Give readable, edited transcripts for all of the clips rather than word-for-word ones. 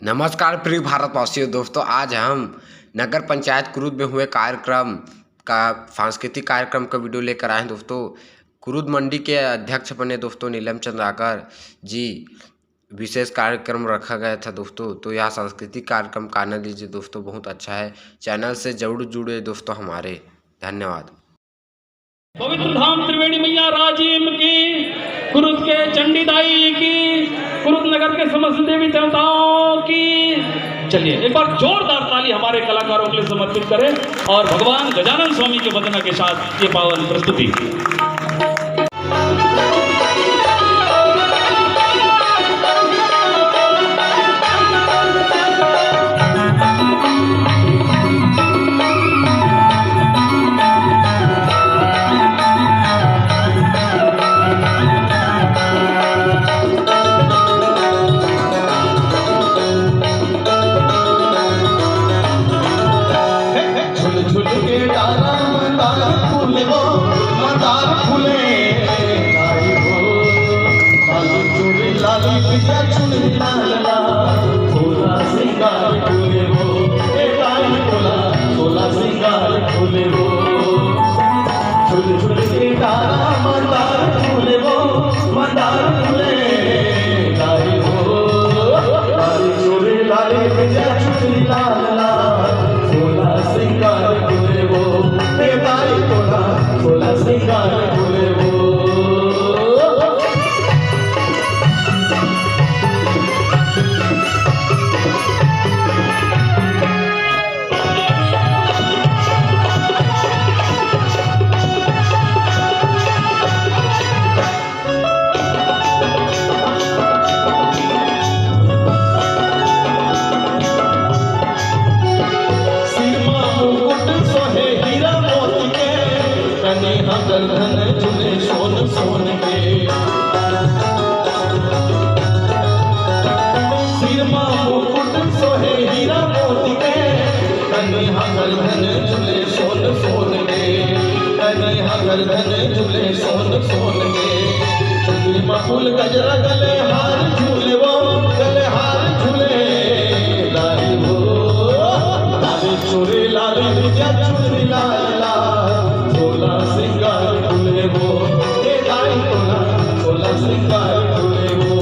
नमस्कार प्रिय भारतवासियों। दोस्तों, आज हम नगर पंचायत कुरुद में हुए कार्यक्रम का सांस्कृतिक कार्यक्रम का वीडियो लेकर आए हैं। दोस्तों, कुरुद मंडी के अध्यक्ष बने दोस्तों नीलम चंद्राकर जी। विशेष कार्यक्रम रखा गया था दोस्तों, तो यह सांस्कृतिक कार्यक्रम का आनंद लीजिए दोस्तों, बहुत अच्छा है। चैनल से जरूर जुड़े दोस्तों हमारे। धन्यवाद। पवित्र धाम त्रिवेणी मैया राजीव की, कुरुद के चंडीदाई की, कुरुद नगर के समस्त देवी देवताओं की। चलिए एक बार जोरदार ताली हमारे कलाकारों के लिए समर्पित करें और भगवान गजानन स्वामी की वंदना के साथ ये पावन प्रस्तुति। फूल गजरा गले हार झूले वो, गले हार झूले लाली वो, लाली चूड़ी लाली विद्या चूड़ी लाल लाल, सोला सिंगार झूले वो, ये लाई तोला सोला सिंगार झूले वो।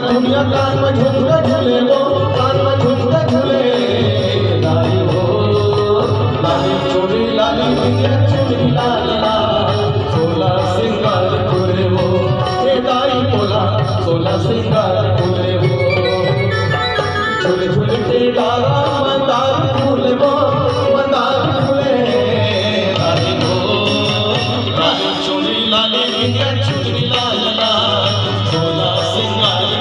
दुनिया कान में झुमका झूले वो, कान में झुमका झूले लाली हो, लाली चूड़ी लाली विद्या चूड़ी लाल लाल, सोला सिंगार झूले वो, ये दाई बोला सोला सिंगार झूले वो। झूले झूले के डाला मंदार झूले वो, मंदार झूले लाली हो, लाली चूड़ी लाली विद्या चूड़ी लाल लाल, सोला सिंगार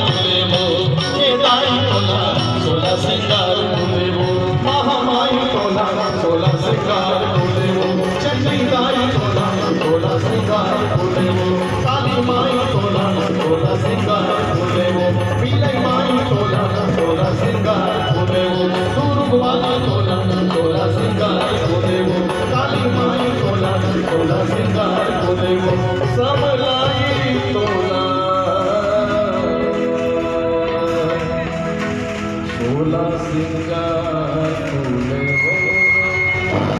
सिंगार झूले वो, महामाई तोला सोला सिंगार झूले वो, चंडीदाई तोला सोला सिंगार झूले वो, काली माई तोला सोला सिंगार झूले वो, पीले माई तोला सोला सिंगार झूले वो, दुर्ग वाला तोला सोला सिंगार झूले वो, काली माई तोला सोला सिंगार झूले वो।